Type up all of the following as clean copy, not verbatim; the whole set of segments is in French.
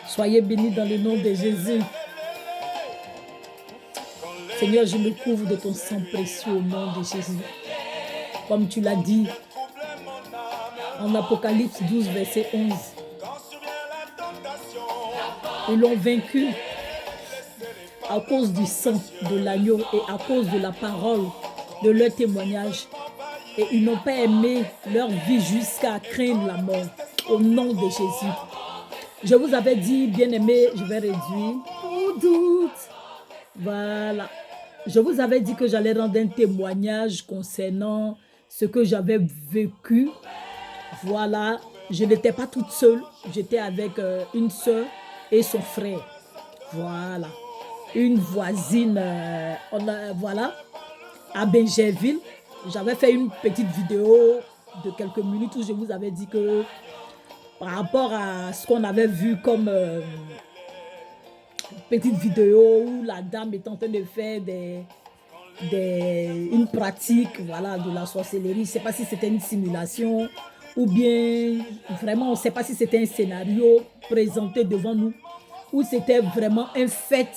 Soyez bénis dans le nom de Jésus. Seigneur, je me couvre de ton sang précieux au nom de Jésus. Comme tu l'as dit en Apocalypse 12, verset 11. Ils l'ont vaincu à cause du sang de l'agneau et à cause de la parole de leur témoignage. Et ils n'ont pas aimé leur vie jusqu'à craindre la mort. Au nom de Jésus. Je vous avais dit, bien-aimé, je vais réduire tout doute. Voilà. Je vous avais dit que j'allais rendre un témoignage concernant ce que j'avais vécu. Voilà. Je n'étais pas toute seule. J'étais avec une soeur et son frère. Voilà. Une voisine, voilà, à Benjerville. J'avais fait une petite vidéo de quelques minutes où je vous avais dit que par rapport à ce qu'on avait vu comme petite vidéo où la dame est en train de faire une pratique, voilà, de la sorcellerie. Je ne sais pas si c'était une simulation ou bien vraiment, on ne sait pas si c'était un scénario présenté devant nous ou c'était vraiment un fait,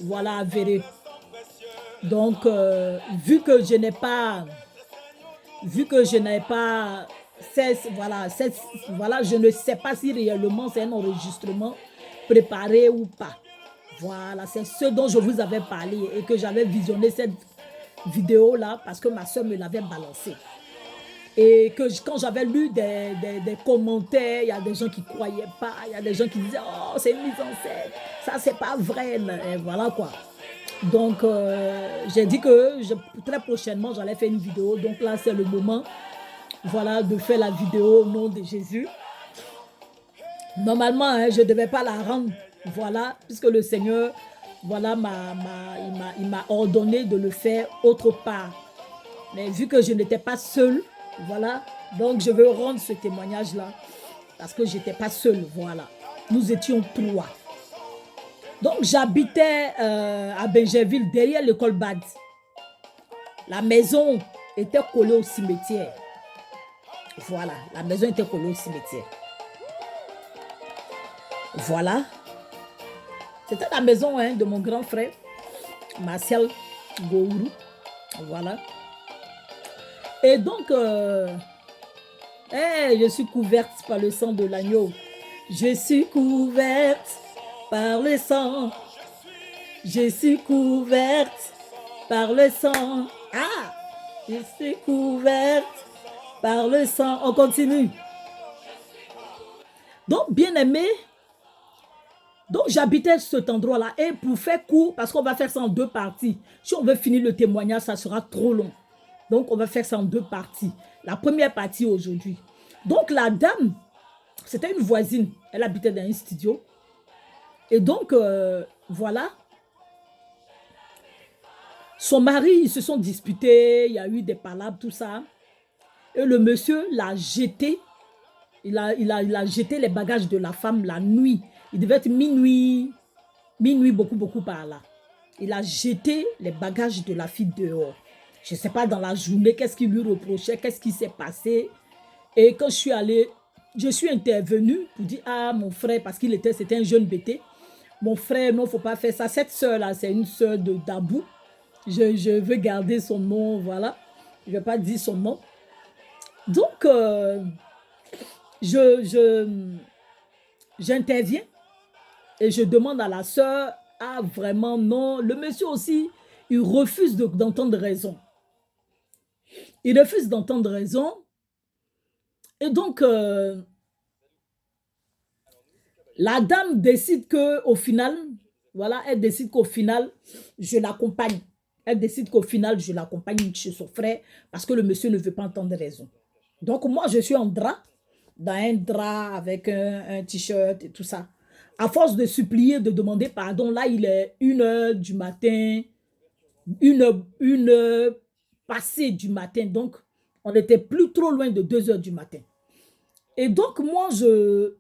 voilà, avéré. Donc, vu que je n'ai pas, voilà, je ne sais pas si réellement c'est un enregistrement préparé ou pas. Voilà, c'est ce dont je vous avais parlé et que j'avais visionné cette vidéo-là parce que ma soeur me l'avait balancée. Et que quand j'avais lu des commentaires, il y a des gens qui ne croyaient pas, il y a des gens qui disaient « Oh, c'est une mise en scène, ça c'est pas vrai. » Et voilà quoi. Donc, j'ai dit que très prochainement, j'allais faire une vidéo. Donc là, c'est le moment, voilà, de faire la vidéo au nom de Jésus. Normalement, hein, je ne devais pas la rendre, voilà, puisque le Seigneur, voilà, il m'a ordonné de le faire autre part. Mais vu que je n'étais pas seule, voilà, donc je veux rendre ce témoignage-là, parce que je n'étais pas seule, voilà. Nous étions 3. Donc, j'habitais à Benjerville, derrière l'école Bad. La maison était collée au cimetière. Voilà, la maison était collée au cimetière. Voilà. C'était la maison hein, de mon grand frère, Martial Gourou. Voilà. Et donc, je suis couverte par le sang de l'agneau. Je suis couverte par le sang. Je suis couverte par le sang. Ah! Je suis couverte par le sang. On continue. Donc, bien aimé, donc j'habitais cet endroit-là. Et pour faire court, parce qu'on va faire ça en 2 parties. Si on veut finir le témoignage, ça sera trop long. Donc, on va faire ça en 2 parties. La première partie aujourd'hui. Donc, la dame, c'était une voisine. Elle habitait dans un studio. Et donc, voilà. Son mari, ils se sont disputés. Il y a eu des palabres, tout ça. Et le monsieur l'a jeté. Il a jeté les bagages de la femme la nuit. Il devait être minuit, beaucoup par là. Il a jeté les bagages de la fille dehors. Je ne sais pas dans la journée, qu'est-ce qu'il lui reprochait, qu'est-ce qui s'est passé. Et quand je suis allée, je suis intervenue pour dire, ah, mon frère, parce qu'il c'était un jeune bêté. Mon frère, non, il ne faut pas faire ça. Cette sœur-là, c'est une sœur d'Abou. Je veux garder son nom, voilà. Je ne vais pas dire son nom. Donc, j'interviens et je demande à la sœur, ah vraiment non, le monsieur aussi, il refuse d'entendre raison. Il refuse d'entendre raison. Et donc, la dame décide qu'au final, voilà, elle décide qu'au final, je l'accompagne. Elle décide qu'au final, je l'accompagne chez son frère parce que le monsieur ne veut pas entendre raison. Donc, moi, je suis en drap, dans un drap avec un t-shirt et tout ça. À force de supplier, de demander pardon, là, il est 1h du matin, une heure passée du matin. Donc, on n'était plus trop loin de 2h du matin. Et donc, moi, je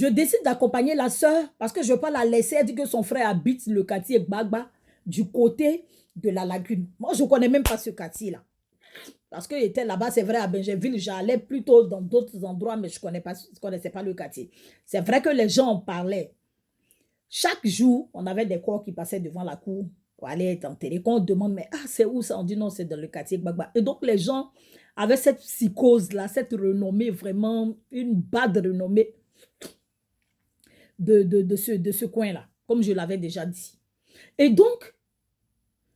décide d'accompagner la sœur parce que je ne veux pas la laisser. Elle dit que son frère habite le quartier Gbagba du côté de la lagune. Moi, je ne connais même pas ce quartier-là. Parce qu'il était là-bas, c'est vrai, à Benjerville, j'allais plutôt dans d'autres endroits, mais je ne connaissais pas le quartier. C'est vrai que les gens en parlaient. Chaque jour, on avait des corps qui passaient devant la cour pour aller être enterrés. Quand on demande, mais c'est où ça? On dit non, c'est dans le quartier Gbagba. Et donc, les gens avaient cette psychose-là, cette renommée, vraiment une bad renommée de ce coin-là, comme je l'avais déjà dit. Et donc,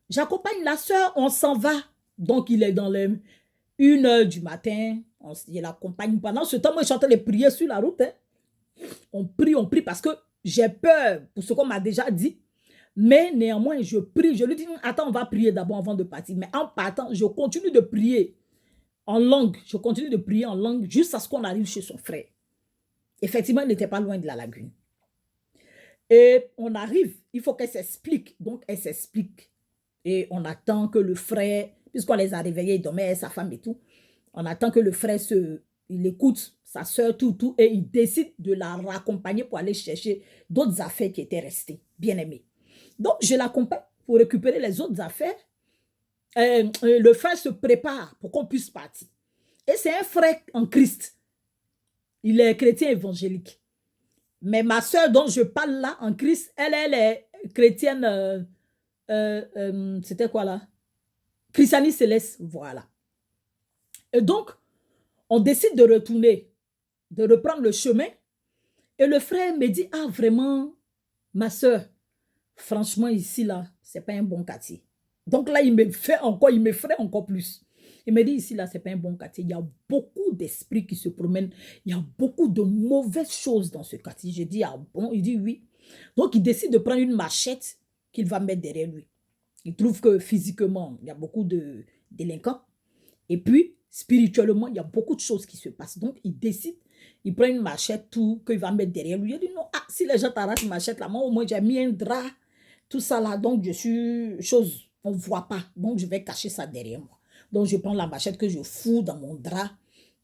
j'accompagne la sœur, on s'en va. Donc, il est dans les 1h du matin. Je l'accompagne. Pendant ce temps, moi, je suis en train de prier sur la route. Hein. On prie parce que j'ai peur pour ce qu'on m'a déjà dit. Mais néanmoins, je prie. Je lui dis, attends, on va prier d'abord avant de partir. Mais en partant, je continue de prier en langue. Je continue de prier en langue jusqu'à ce qu'on arrive chez son frère. Effectivement, il n'était pas loin de la lagune. Et on arrive. Il faut qu'elle s'explique. Donc, elle s'explique. Et on attend que le frère, puisqu'on les a réveillés, il dormait, sa femme et tout, on attend que le frère il écoute sa soeur, tout, et il décide de la raccompagner pour aller chercher d'autres affaires qui étaient restées, bien aimées. Donc, je l'accompagne pour récupérer les autres affaires. Le frère se prépare pour qu'on puisse partir. Et c'est un frère en Christ. Il est chrétien évangélique. Mais ma soeur dont je parle là, en Christ, elle est chrétienne... c'était quoi là? Christianie Céleste, voilà. Et donc, on décide de retourner, de reprendre le chemin. Et le frère me dit, ah vraiment, ma soeur, franchement ici là, c'est pas un bon quartier. Donc là, il m'effraie encore plus. Il me dit, ici là, c'est pas un bon quartier. Il y a beaucoup d'esprits qui se promènent. Il y a beaucoup de mauvaises choses dans ce quartier. Je dis, ah bon? Il dit oui. Donc, il décide de prendre une machette qu'il va mettre derrière lui. Il trouve que physiquement, il y a beaucoup de délinquants. Et puis, spirituellement, il y a beaucoup de choses qui se passent. Donc, il décide, il prend une machette, tout, qu'il va mettre derrière lui. Il dit non, si les gens t'arrachent une machette là, moi, au moins, j'ai mis un drap, tout ça là. Donc, je suis chose, on ne voit pas. Donc, je vais cacher ça derrière moi. Donc, je prends la machette que je fous dans mon drap.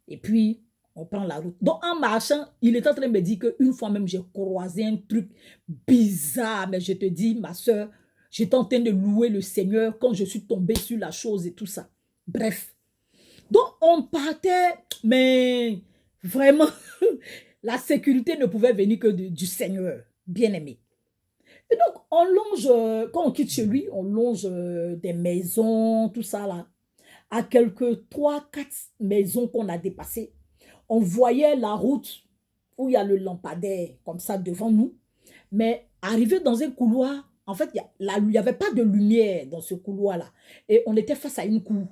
Et puis, on prend la route. Donc, en marchant, il est en train de me dire qu'une fois même, j'ai croisé un truc bizarre. Mais je te dis, ma soeur, j'étais en train de louer le Seigneur quand je suis tombée sur la chose et tout ça. Bref. Donc, on partait, mais vraiment, la sécurité ne pouvait venir que du Seigneur, bien-aimé. Et donc, on longe, quand on quitte chez lui, on longe des maisons, tout ça là. À quelques 3-4 maisons qu'on a dépassées, on voyait la route où il y a le lampadaire, comme ça, devant nous. Mais arrivé dans un couloir, en fait, il n'y avait pas de lumière dans ce couloir-là. Et on était face à une cour.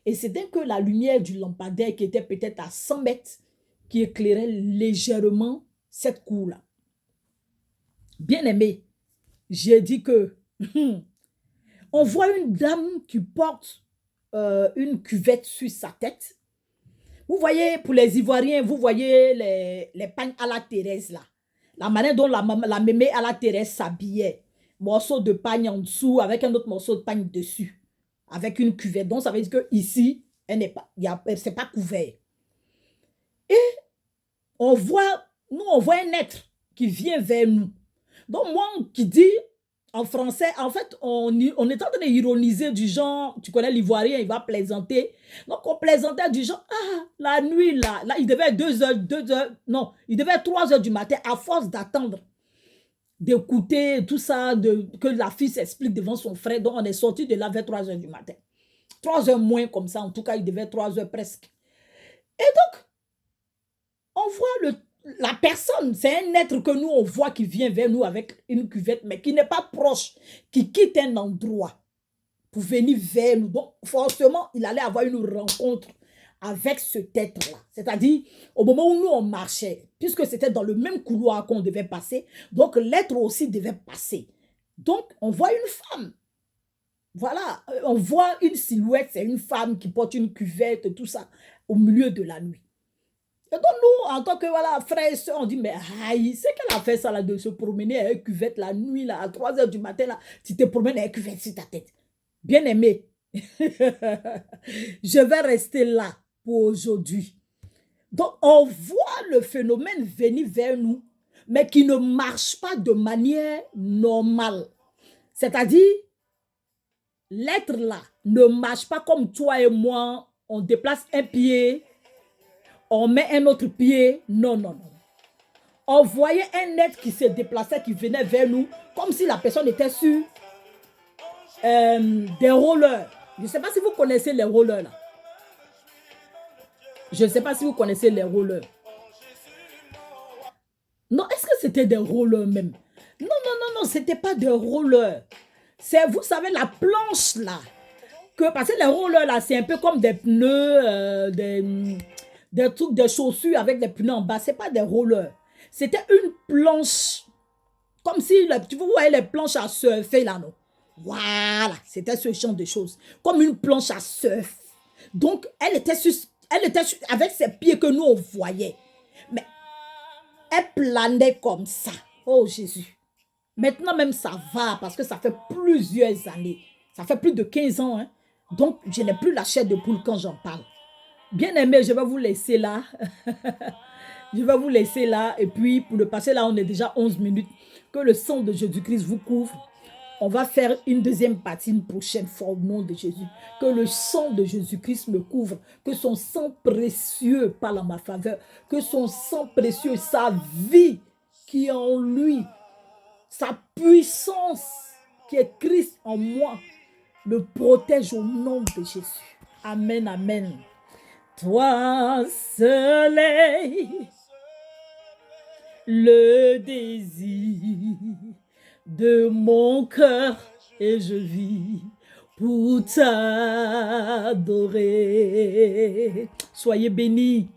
Et c'était que la lumière du lampadaire qui était peut-être à 100 mètres qui éclairait légèrement cette cour-là. Bien aimé, j'ai dit que on voit une dame qui porte une cuvette sur sa tête. Vous voyez, pour les Ivoiriens, vous voyez les pagnes à la Thérèse là. La manière dont la mémé à la Thérèse s'habillait. Morceau de pagne en dessous avec un autre morceau de pagne dessus. Avec une cuvette. Donc, ça veut dire qu'ici, elle n'est pas, c'est pas couvert. Et on voit un être qui vient vers nous. Donc, moi, qui dit en français, en fait, on est en train d'ironiser du genre, tu connais l'Ivoirien, il va plaisanter. Donc, on plaisantait du genre, la nuit, là il devait être 2h, non, il devait être 3h du matin, à force d'attendre, d'écouter tout ça, que la fille s'explique devant son frère. Donc, on est sorti de là vers 3h du matin. 3h moins comme ça, en tout cas, il devait être 3h presque. Et donc, on voit la personne, c'est un être que nous, on voit qui vient vers nous avec une cuvette, mais qui n'est pas proche, qui quitte un endroit pour venir vers nous. Donc, forcément, il allait avoir une rencontre avec cet être-là. C'est-à-dire, au moment où nous, on marchait, puisque c'était dans le même couloir qu'on devait passer, donc l'être aussi devait passer. Donc, on voit une femme. Voilà, on voit une silhouette, c'est une femme qui porte une cuvette, tout ça, au milieu de la nuit. Et donc nous, en tant que frères et soeurs, on dit, mais aïe, c'est qu'elle a fait ça là, de se promener avec une cuvette la nuit, là, à 3h du matin, là, tu te promènes avec une cuvette sur ta tête. Bien aimé, je vais rester là pour aujourd'hui. Donc, on voit le phénomène venir vers nous, mais qui ne marche pas de manière normale. C'est-à-dire, l'être là ne marche pas comme toi et moi, on déplace un pied, on met un autre pied. Non, non, non. On voyait un être qui se déplaçait, qui venait vers nous, comme si la personne était sur des rollers. Je ne sais pas si vous connaissez les rollers là. Je ne sais pas si vous connaissez les rollers. Non, est-ce que c'était des rollers même? Non, non, non, non, c'était pas des rollers. C'est, vous savez, la planche là. Parce que les rollers là, c'est un peu comme des pneus, des trucs, des chaussures avec des pneus en bas. C'est pas des rollers. C'était une planche. Comme si, tu voyez les planches à surfer là, non? Voilà, c'était ce genre de choses. Comme une planche à surf. Donc, elle était avec ses pieds que nous, on voyait. Mais elle planait comme ça. Oh Jésus. Maintenant même, ça va parce que ça fait plusieurs années. Ça fait plus de 15 ans. Hein? Donc, je n'ai plus la chair de poule quand j'en parle. Bien aimé, je vais vous laisser là. Je vais vous laisser là. Et puis, pour le passer là, on est déjà 11 minutes. Que le sang de Jésus-Christ vous couvre. On va faire une deuxième partie une prochaine fois au nom de Jésus. Que le sang de Jésus-Christ me couvre. Que son sang précieux parle en ma faveur. Que son sang précieux, sa vie qui est en lui, sa puissance qui est Christ en moi, le protège au nom de Jésus. Amen, amen. Toi, soleil, le désir de mon cœur, et je vis pour t'adorer. Soyez bénis.